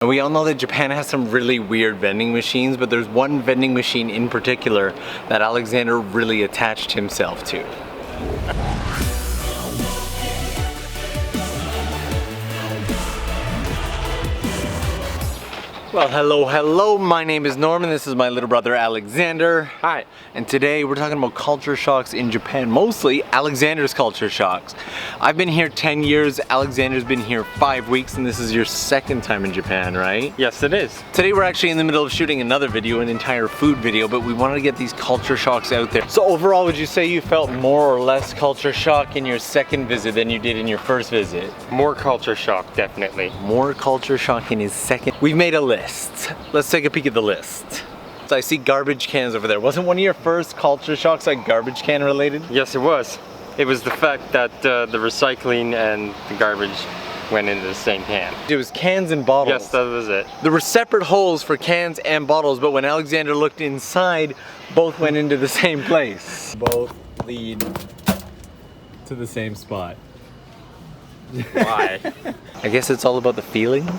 And we all know that Japan has some really weird vending machines, but there's one vending machine in particular that Alexander really attached himself to. Well, hello, my name is Norman, this is my little brother Alexander. Hi. And today we're talking about culture shocks in Japan, mostly Alexander's culture shocks. I've been here 10 years, Alexander's been here 5 weeks, and this is your second time in Japan, right? Yes, it is. Today we're actually in the middle of shooting another video, an entire food video, but we wanted to get these culture shocks out there. So overall, would you say you felt more or less culture shock in your second visit than you did in your first visit? More culture shock, definitely. More culture shock in his second. We've made a list. Let's take a peek at the list. So I see garbage cans over there. Wasn't one of your first culture shocks like garbage can related? Yes, it was. It was the fact that the recycling and the garbage went into the same can. It was cans and bottles. Yes, that was it. There were separate holes for cans and bottles, but when Alexander looked inside, both went into the same place. Both lead to the same spot. Why? I guess it's all about the feeling.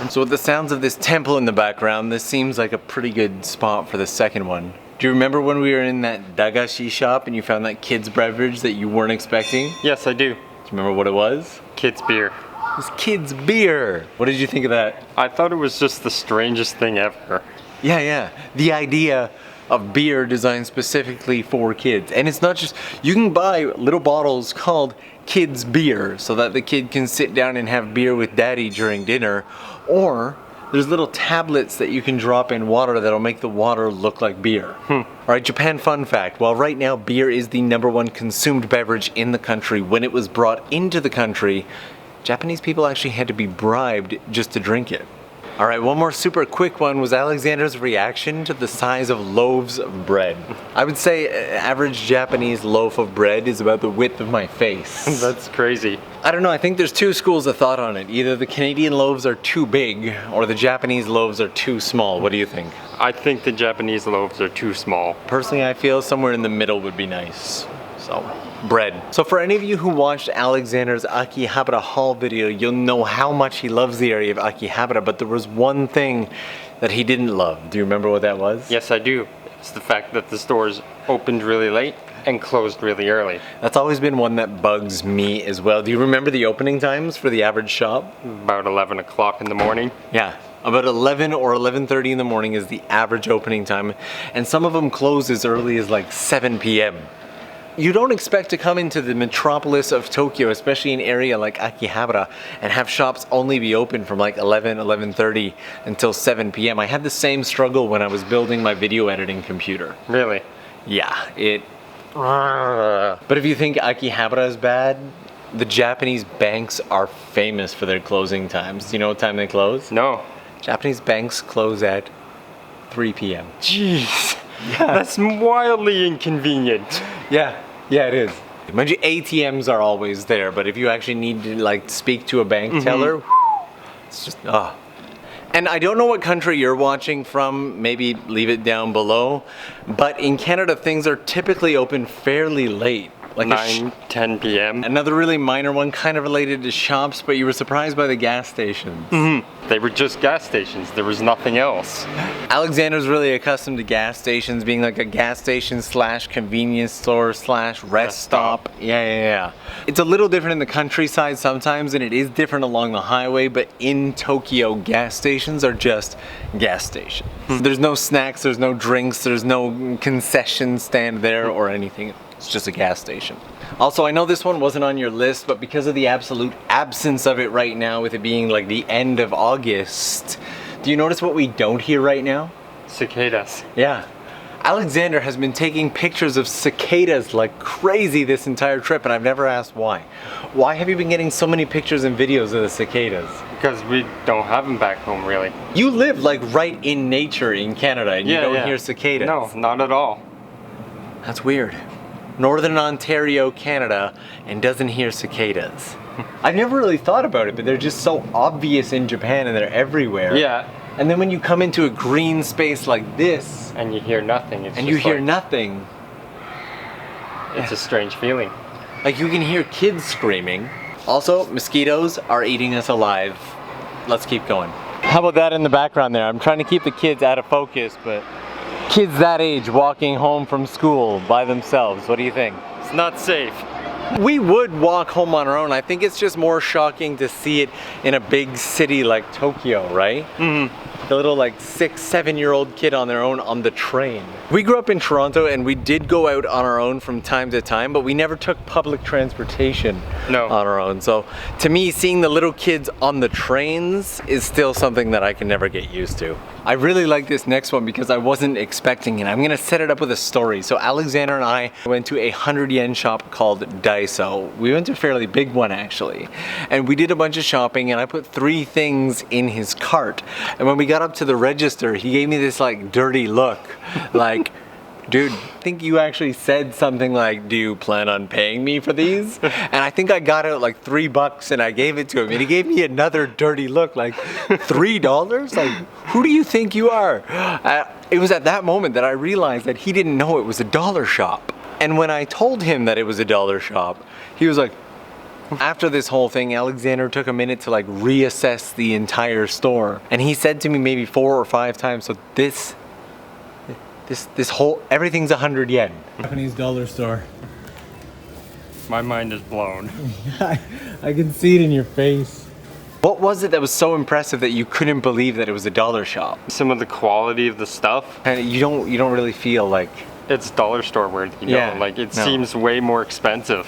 And so with the sounds of this temple in the background, this seems like a pretty good spot for the second one. Do you remember when we were in that dagashi shop and you found that kid's beverage that you weren't expecting? Yes, I do. Do you remember what it was? Kids beer. It was kid's beer. What did you think of that? I thought it was just the strangest thing ever. Yeah. The idea of beer designed specifically for kids. And it's not just, you can buy little bottles called kids beer so that the kid can sit down and have beer with daddy during dinner, or there's little tablets that you can drop in water that'll make the water look like beer. Alright, Japan fun fact. Well, right now beer is the #1 consumed beverage in the country. When it was brought into the country, Japanese people actually had to be bribed just to drink it. Alright, one more super quick one was Alexander's reaction to the size of loaves of bread. I would say average Japanese loaf of bread is about the width of my face. That's crazy. I don't know, I think there's two schools of thought on it. Either the Canadian loaves are too big or the Japanese loaves are too small. What do you think? I think the Japanese loaves are too small. Personally, I feel somewhere in the middle would be nice. So, bread. So for any of you who watched Alexander's Akihabara haul video, you'll know how much he loves the area of Akihabara, but there was one thing that he didn't love. Do you remember what that was? Yes, I do. It's the fact that the stores opened really late and closed really early. That's always been one that bugs me as well. Do you remember the opening times for the average shop? About 11 o'clock in the morning. Yeah. About 11 or 11:30 in the morning is the average opening time, and some of them close as early as like 7 p.m. You don't expect to come into the metropolis of Tokyo, especially an area like Akihabara, and have shops only be open from like 11:30 until 7 p.m. I had the same struggle when I was building my video editing computer. Really? Yeah, But if you think Akihabara is bad, the Japanese banks are famous for their closing times. Do you know what time they close? No. Japanese banks close at 3 p.m. Jeez. Yeah. That's wildly inconvenient. Yeah, it is. Mind you, ATMs are always there, but if you actually need to like speak to a bank teller, it's just, And I don't know what country you're watching from, maybe leave it down below, but in Canada things are typically open fairly late. Like 9, 10 p.m. Another really minor one, kind of related to shops, but you were surprised by the gas stations. They were just gas stations. There was nothing else. Alexander's really accustomed to gas stations being like a gas station / convenience store / rest stop. Yeah. It's a little different in the countryside sometimes, and it is different along the highway, but in Tokyo, gas stations are just gas stations. There's no snacks, there's no drinks, there's no concession stand there or anything. It's just a gas station. Also, I know this one wasn't on your list, but because of the absolute absence of it right now, with it being like the end of August, do you notice what we don't hear right now? Cicadas. Yeah. Alexander has been taking pictures of cicadas like crazy this entire trip, and I've never asked why. Why have you been getting so many pictures and videos of the cicadas? Because we don't have them back home, really. You live like right in nature in Canada, and you don't hear cicadas. No, not at all. That's weird. Northern Ontario, Canada, and doesn't hear cicadas. I've never really thought about it, but they're just so obvious in Japan and they're everywhere. Yeah. And then when you come into a green space like this, and you hear nothing. It's nothing. It's a strange feeling. Like you can hear kids screaming. Also, mosquitoes are eating us alive. let's keep going. How about that in the background there? I'm trying to keep the kids out of focus, but kids that age walking home from school by themselves, what do you think? It's not safe. We would walk home on our own. I think it's just more shocking to see it in a big city like Tokyo, right? The little like 6-7-year-old kid on their own on the train. We grew up in Toronto and we did go out on our own from time to time, but we never took public transportation on our own. So to me, seeing the little kids on the trains is still something that I can never get used to. I really like this next one because I wasn't expecting it. I'm gonna set it up with a story. So Alexander and I went to a 100-yen shop called Daiso. We went to a fairly big one actually. And we did a bunch of shopping and I put 3 things in his cart. And when we got up to the register, he gave me this like dirty look. Like, dude, I think you actually said something like, do you plan on paying me for these? And I think I got out like $3 and I gave it to him and he gave me another dirty look like, $3? Like, who do you think you are? It was at that moment that I realized that he didn't know it was a dollar shop. And when I told him that it was a dollar shop, he was like, after this whole thing, Alexander took a minute to like reassess the entire store. And he said to me maybe 4 or 5 times, so this whole, everything's 100 yen. Japanese dollar store. My mind is blown. I can see it in your face. What was it that was so impressive that you couldn't believe that it was a dollar shop? Some of the quality of the stuff. And you don't really feel like it's dollar store worthy, you know? Like it seems way more expensive.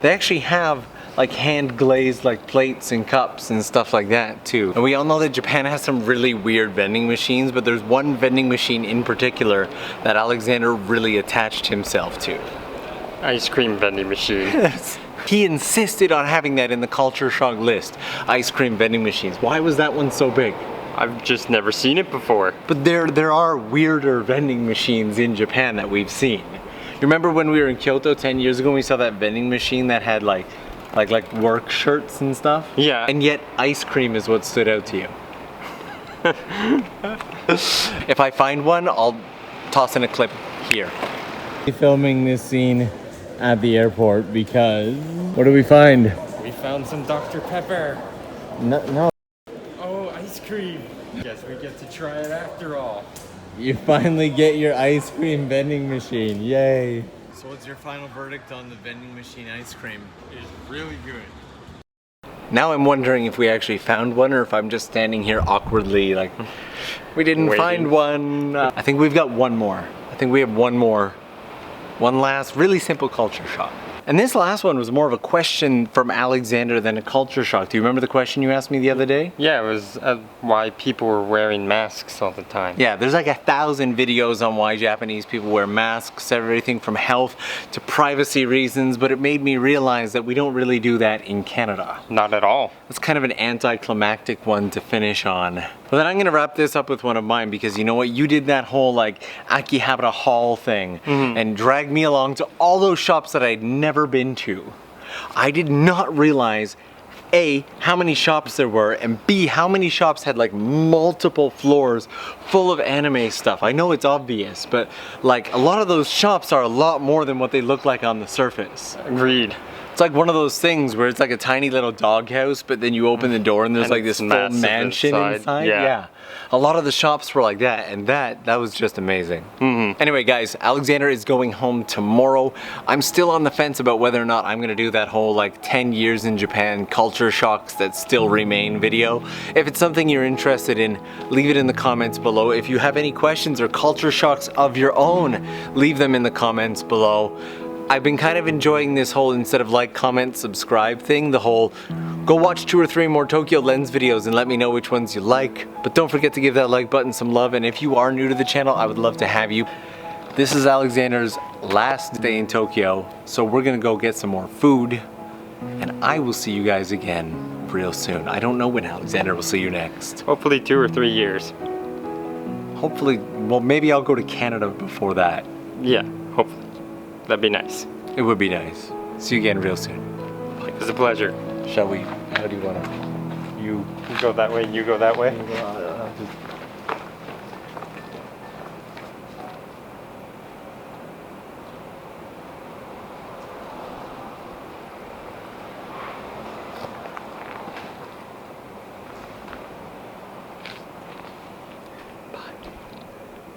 They actually have like hand glazed like plates and cups and stuff like that too. And we all know that Japan has some really weird vending machines, but there's one vending machine in particular that Alexander really attached himself to. Ice cream vending machine. Yes. He insisted on having that in the culture shock list. Ice cream vending machines. Why was that one so big? I've just never seen it before. But there are weirder vending machines in Japan that we've seen. You remember when we were in Kyoto 10 years ago and we saw that vending machine that had like work shirts and stuff? Yeah. And yet ice cream is what stood out to you. If I find one, I'll toss in a clip here. Filming this scene at the airport because what do we find? We found some Dr. Pepper. No. Oh, ice cream. Guess we get to try it after all. You finally get your ice cream vending machine. Yay. So what's your final verdict on the vending machine ice cream? It is really good. Now I'm wondering if we actually found one or if I'm just standing here awkwardly like we didn't find one. I think we've got one more. I think we have one more. One last really simple culture shock. And this last one was more of a question from Alexander than a culture shock. Do you remember the question you asked me the other day? Yeah, it was why people were wearing masks all the time. Yeah, there's like 1,000 videos on why Japanese people wear masks, everything from health to privacy reasons, but it made me realize that we don't really do that in Canada. Not at all. It's kind of an anticlimactic one to finish on. But then I'm gonna wrap this up with one of mine because you know what? You did that whole like Akihabara Hall thing and dragged me along to all those shops that I'd never been to. I did not realize A, how many shops there were, and B, how many shops had like multiple floors full of anime stuff. I know it's obvious, but like a lot of those shops are a lot more than what they look like on the surface. Agreed. It's like one of those things where it's like a tiny little doghouse, but then you open the door and there's like this full mansion inside. Yeah. A lot of the shops were like that, and that was just amazing. Anyway, guys, Alexander is going home tomorrow. I'm still on the fence about whether or not I'm gonna do that whole like 10 years in Japan culture shocks that still remain video. If it's something you're interested in, leave it in the comments below. If you have any questions or culture shocks of your own, leave them in the comments below. I've been kind of enjoying this whole instead of like, comment, subscribe thing, the whole go watch 2 or 3 more Tokyo Lens videos and let me know which ones you like. But don't forget to give that like button some love, and if you are new to the channel, I would love to have you. This is Alexander's last day in Tokyo, so we're gonna go get some more food, and I will see you guys again real soon. I don't know when Alexander will see you next. Hopefully 2 or 3 years. Hopefully, well maybe I'll go to Canada before that. Yeah, hopefully. That'd be nice. It would be nice. See you again real soon. It was a pleasure. Shall we? How do you wanna? You go that way, you go that way. Just